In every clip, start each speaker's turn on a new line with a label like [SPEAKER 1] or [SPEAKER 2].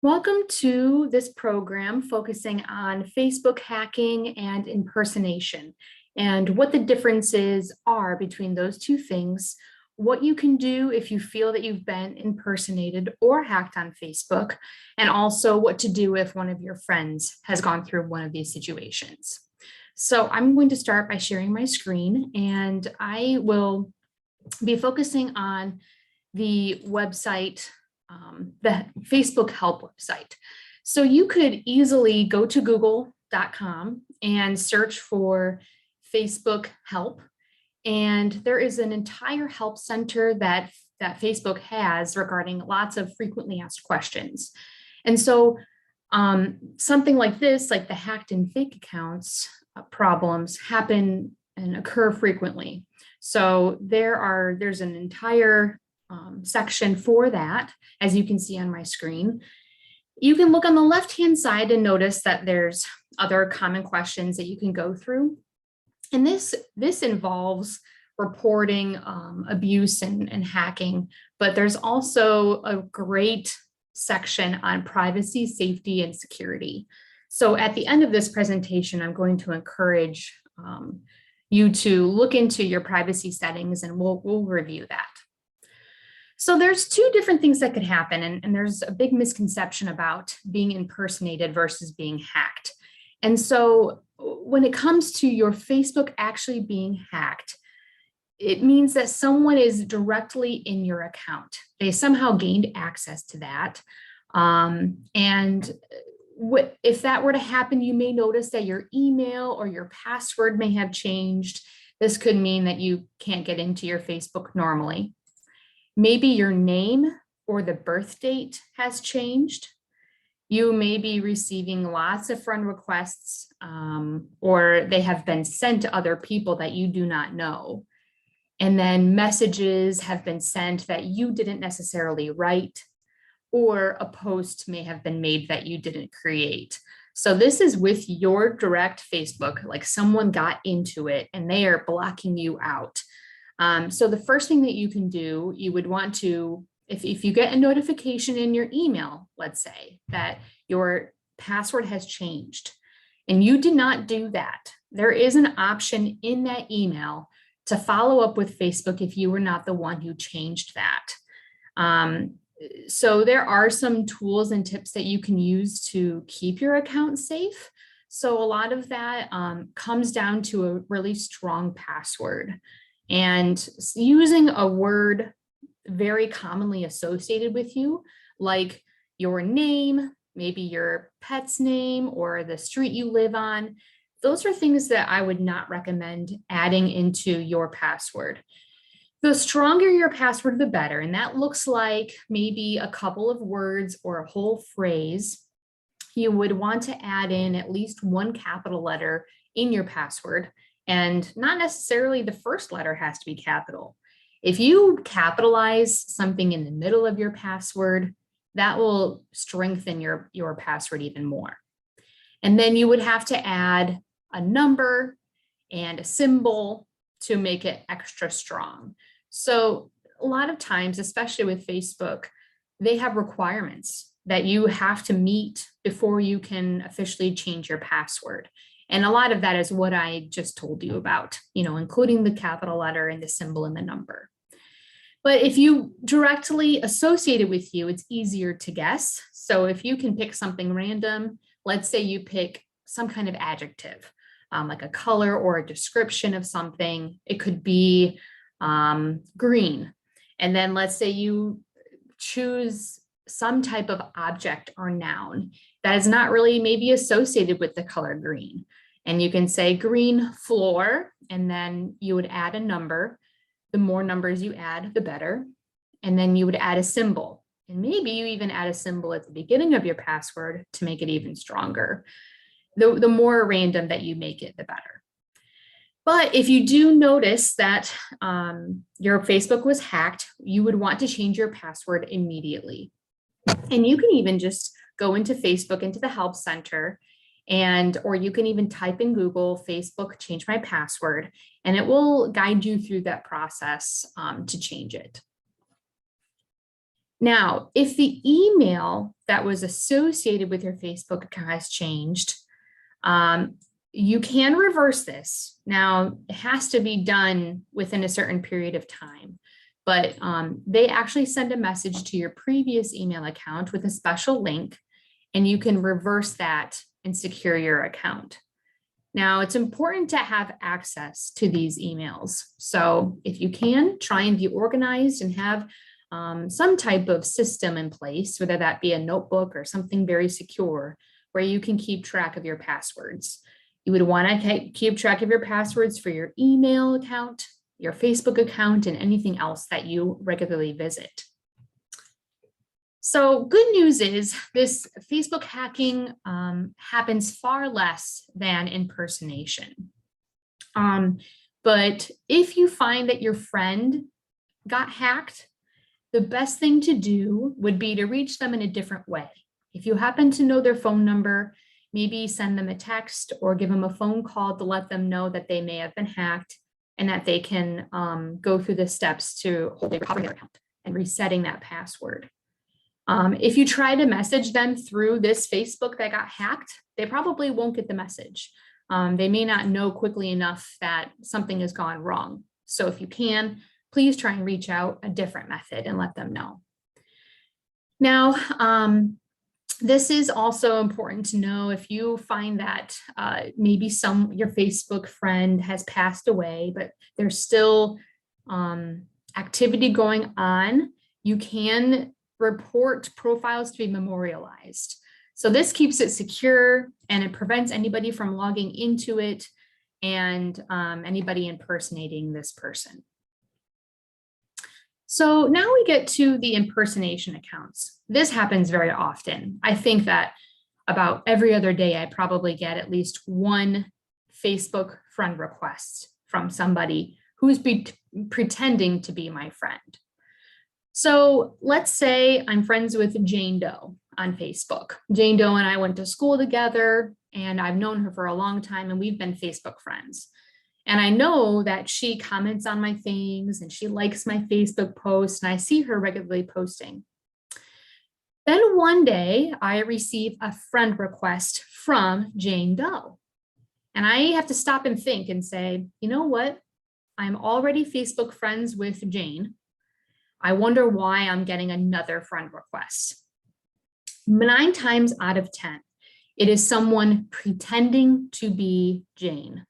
[SPEAKER 1] Welcome to this program focusing on Facebook hacking and impersonation and what the differences are between those two things, what you can do if you feel that you've been impersonated or hacked on Facebook, and also what to do if one of your friends has gone through one of these situations. So I'm going to start by sharing my screen, and I will be focusing on the website, the Facebook help website. So you could easily go to google.com and search for Facebook help. And there is an entire help center that Facebook has regarding lots of frequently asked questions. And so something like this, like the hacked and fake accounts problems, happen and occur frequently. So there's an entire section for that, as you can see on my screen. You can look on the left-hand side and notice that there's other common questions that you can go through. And this involves reporting abuse and hacking, but there's also a great section on privacy, safety, and security. So at the end of this presentation, I'm going to encourage you to look into your privacy settings, and we'll review that. So there's two different things that could happen, and there's a big misconception about being impersonated versus being hacked. And so when it comes to your Facebook actually being hacked, it means that someone is directly in your account. They somehow gained access to that. If that were to happen, you may notice that your email or your password may have changed. This could mean that you can't get into your Facebook normally. Maybe your name or the birth date has changed. You may be receiving lots of friend requests, or they have been sent to other people that you do not know. And then messages have been sent that you didn't necessarily write, or a post may have been made that you didn't create. So this is with your direct Facebook, like someone got into it and they are blocking you out. So the first thing that you can do, you would want to, if you get a notification in your email, let's say that your password has changed and you did not do that, there is an option in that email to follow up with Facebook if you were not the one who changed that. So there are some tools and tips that you can use to keep your account safe. So a lot of that comes down to a really strong password. And using a word very commonly associated with you, like your name, maybe your pet's name or the street you live on, those are things that I would not recommend adding into your password. The stronger your password, the better. And that looks like maybe a couple of words or a whole phrase. You would want to add in at least one capital letter in your password. And not necessarily the first letter has to be capital. If you capitalize something in the middle of your password, that will strengthen your password even more. And then you would have to add a number and a symbol to make it extra strong. So a lot of times, especially with Facebook, they have requirements that you have to meet before you can officially change your password. And a lot of that is what I just told you about, including the capital letter and the symbol and the number. But if you directly associate it with you, it's easier to guess. So if you can pick something random, let's say you pick some kind of adjective, like a color or a description of something. It could be green. And then let's say you choose some type of object or noun that is not really maybe associated with the color green. And you can say green floor, and then you would add a number. The more numbers you add, the better. And then you would add a symbol. And maybe you even add a symbol at the beginning of your password to make it even stronger. The more random that you make it, the better. But if you do notice that your Facebook was hacked, you would want to change your password immediately. And you can even just go into Facebook, into the help center, or you can even type in Google, Facebook, change my password, and it will guide you through that process to change it. Now, if the email that was associated with your Facebook account has changed, you can reverse this. Now, it has to be done within a certain period of time, but they actually send a message to your previous email account with a special link, and you can reverse that and secure your account. Now, it's important to have access to these emails. So if you can, try and be organized and have some type of system in place, whether that be a notebook or something very secure, where you can keep track of your passwords. You would want to keep track of your passwords for your email account, your Facebook account, and anything else that you regularly visit. So good news is this Facebook hacking happens far less than impersonation. But if you find that your friend got hacked, the best thing to do would be to reach them in a different way. If you happen to know their phone number, maybe send them a text or give them a phone call to let them know that they may have been hacked and that they can go through the steps to recovering their account and resetting that password. If you try to message them through this Facebook that got hacked, they probably won't get the message. They may not know quickly enough that something has gone wrong. So if you can, please try and reach out a different method and let them know. Now, this is also important to know if you find that maybe your Facebook friend has passed away, but there's still activity going on, you can report profiles to be memorialized. So this keeps it secure and it prevents anybody from logging into it and anybody impersonating this person. So now we get to the impersonation accounts. This happens very often. I think that about every other day, I probably get at least one Facebook friend request from somebody who's pretending to be my friend. So let's say I'm friends with Jane Doe on Facebook. Jane Doe and I went to school together, and I've known her for a long time, and we've been Facebook friends. And I know that she comments on my things and she likes my Facebook posts, and I see her regularly posting. Then one day I receive a friend request from Jane Doe. And I have to stop and think and say, you know what? I'm already Facebook friends with Jane. I wonder why I'm getting another friend request. 9 times out of 10, it is someone pretending to be Jane.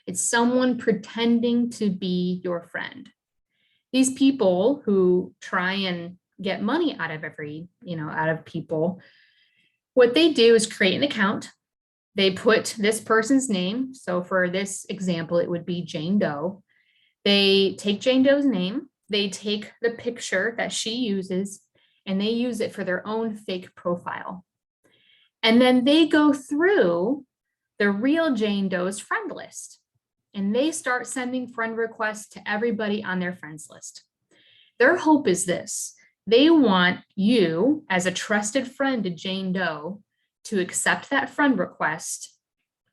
[SPEAKER 1] It's someone pretending to be your friend. These people who try and get money out of people, what they do is create an account. They put this person's name. So for this example, it would be Jane Doe. They take Jane Doe's name. They take the picture that she uses and they use it for their own fake profile. And then they go through the real Jane Doe's friend list. And they start sending friend requests to everybody on their friends list. Their hope is this: they want you, as a trusted friend to Jane Doe, to accept that friend request,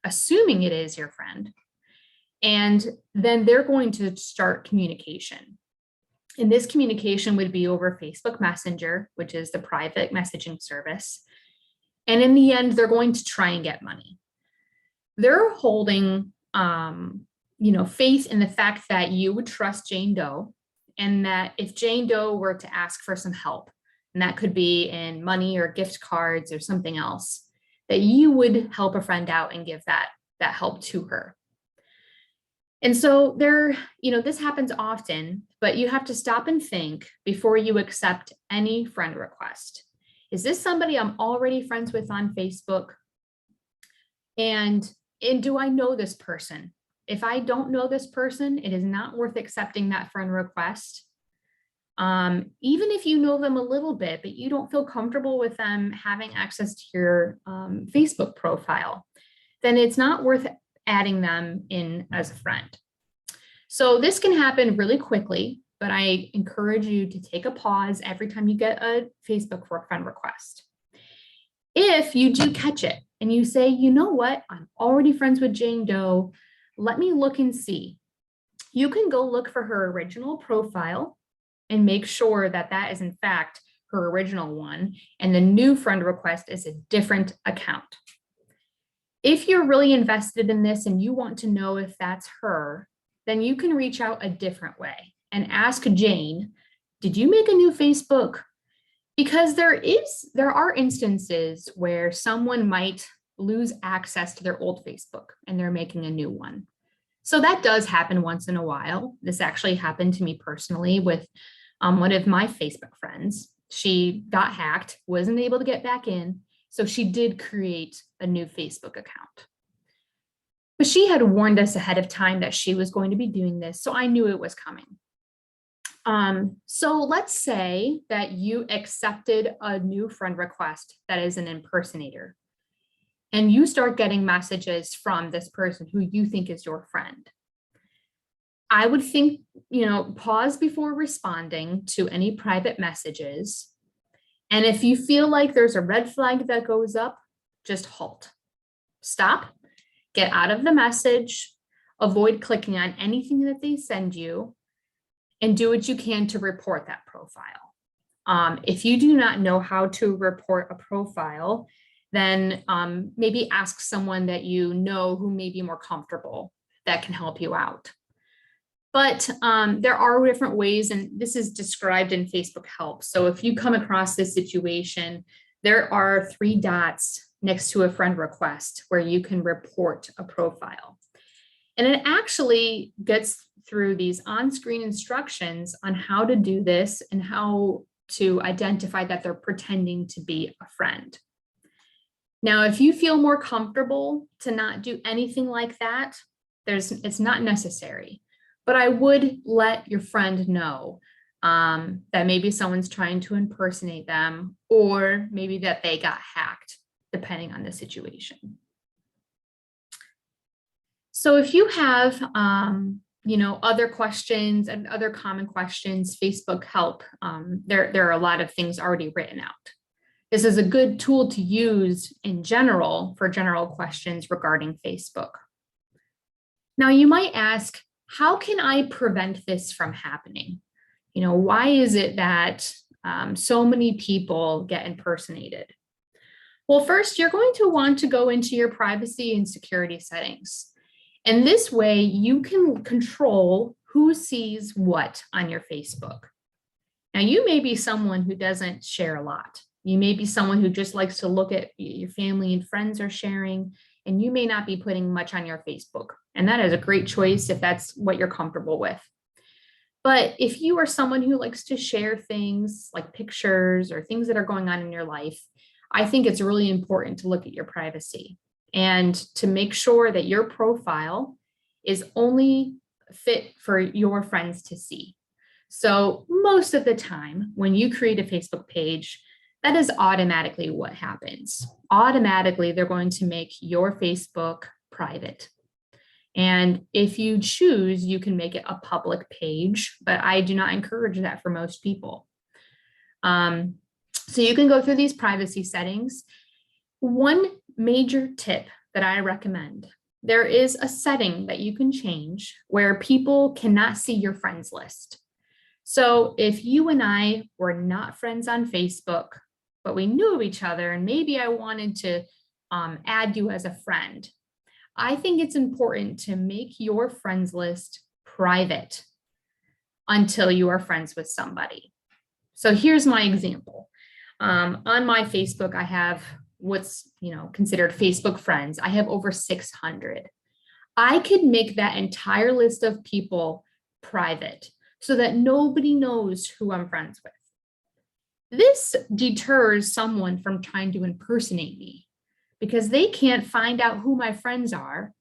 [SPEAKER 1] assuming it is your friend, and then they're going to start communication. And this communication would be over Facebook Messenger, which is the private messaging service. And in the end, they're going to try and get money. They're holding faith in the fact that you would trust Jane Doe, and that if Jane Doe were to ask for some help, and that could be in money or gift cards or something else, that you would help a friend out and give that help to her. And so this happens often, but you have to stop and think before you accept any friend request. Is this somebody I'm already friends with on Facebook? And do I know this person? If I don't know this person, it is not worth accepting that friend request. Even if you know them a little bit, but you don't feel comfortable with them having access to your Facebook profile, then it's not worth adding them in as a friend. So this can happen really quickly, but I encourage you to take a pause every time you get a Facebook friend request. If you do catch it and you say, you know what, I'm already friends with Jane Doe, let me look and see. You can go look for her original profile and make sure that that is in fact her original one, and the new friend request is a different account. If you're really invested in this and you want to know if that's her, then you can reach out a different way and ask Jane, did you make a new Facebook? Because there are instances where someone might lose access to their old Facebook and they're making a new one. So that does happen once in a while. This actually happened to me personally with one of my Facebook friends. She got hacked, wasn't able to get back in. So she did create a new Facebook account. But she had warned us ahead of time that she was going to be doing this. So I knew it was coming. So let's say that you accepted a new friend request that is an impersonator, and you start getting messages from this person who you think is your friend. I would think, pause before responding to any private messages. And if you feel like there's a red flag that goes up, just halt. Stop, get out of the message, avoid clicking on anything that they send you, and do what you can to report that profile. If you do not know how to report a profile, then maybe ask someone that you know who may be more comfortable that can help you out. But there are different ways, and this is described in Facebook Help. So if you come across this situation, there are 3 dots next to a friend request where you can report a profile. And it actually gets through these on-screen instructions on how to do this and how to identify that they're pretending to be a friend. Now, if you feel more comfortable to not do anything like that, it's not necessary. But I would let your friend know that maybe someone's trying to impersonate them, or maybe that they got hacked, depending on the situation. So if you have, other questions and other common questions, Facebook Help, there are a lot of things already written out. This is a good tool to use in general for general questions regarding Facebook. Now, you might ask, how can I prevent this from happening? Why is it that so many people get impersonated? Well, first, you're going to want to go into your privacy and security settings. And this way, you can control who sees what on your Facebook. Now, you may be someone who doesn't share a lot. You may be someone who just likes to look at your family and friends are sharing, and you may not be putting much on your Facebook. And that is a great choice if that's what you're comfortable with. But if you are someone who likes to share things like pictures or things that are going on in your life, I think it's really important to look at your privacy and to make sure that your profile is only fit for your friends to see. So most of the time, when you create a Facebook page, that is automatically what happens. Automatically, they're going to make your Facebook private. And if you choose, you can make it a public page, but I do not encourage that for most people. So you can go through these privacy settings. One major tip that I recommend, there is a setting that you can change where people cannot see your friends list. So if you and I were not friends on Facebook, but we knew of each other and maybe I wanted to add you as a friend, I think it's important to make your friends list private until you are friends with somebody. So here's my example. On my Facebook, I have what's considered Facebook friends. I have over 600. I could make that entire list of people private so that nobody knows who I'm friends with. This deters someone from trying to impersonate me because they can't find out who my friends are,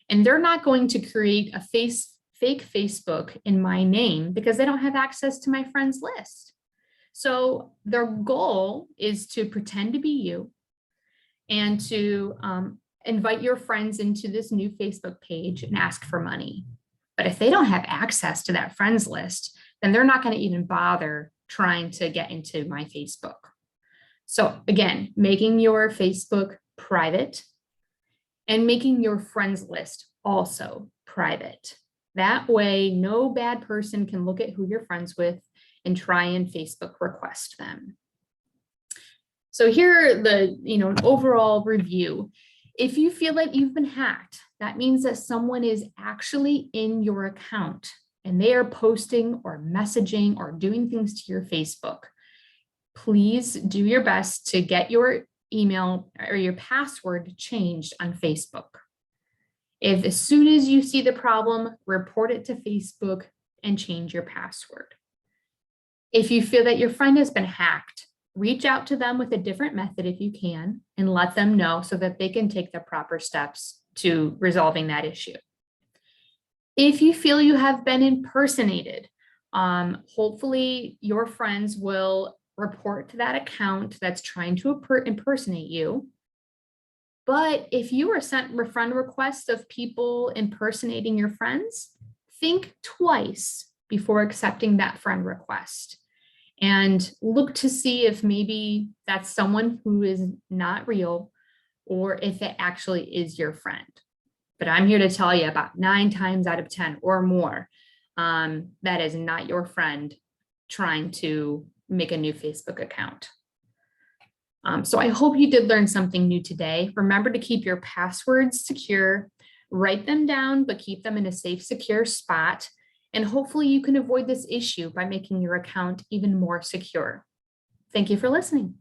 [SPEAKER 1] and they're not going to create a fake Facebook in my name because they don't have access to my friends list. So their goal is to pretend to be you and to invite your friends into this new Facebook page and ask for money. But if they don't have access to that friends list, then they're not going to even bother trying to get into my Facebook. So again, making your Facebook private and making your friends list also private. That way, no bad person can look at who you're friends with and try and Facebook request them. So here are the, an overall review. If you feel like you've been hacked, that means that someone is actually in your account and they are posting or messaging or doing things to your Facebook. Please do your best to get your email or your password changed on Facebook. If as soon as you see the problem, report it to Facebook and change your password. If you feel that your friend has been hacked, reach out to them with a different method if you can, and let them know so that they can take the proper steps to resolving that issue. If you feel you have been impersonated, hopefully your friends will report to that account that's trying to impersonate you. But if you are sent friend requests of people impersonating your friends, think twice before accepting that friend request and look to see if maybe that's someone who is not real or if it actually is your friend. But I'm here to tell you about 9 times out of 10 or more, that is not your friend trying to make a new Facebook account. So I hope you did learn something new today. Remember to keep your passwords secure, write them down, but keep them in a safe, secure spot. And hopefully you can avoid this issue by making your account even more secure. Thank you for listening.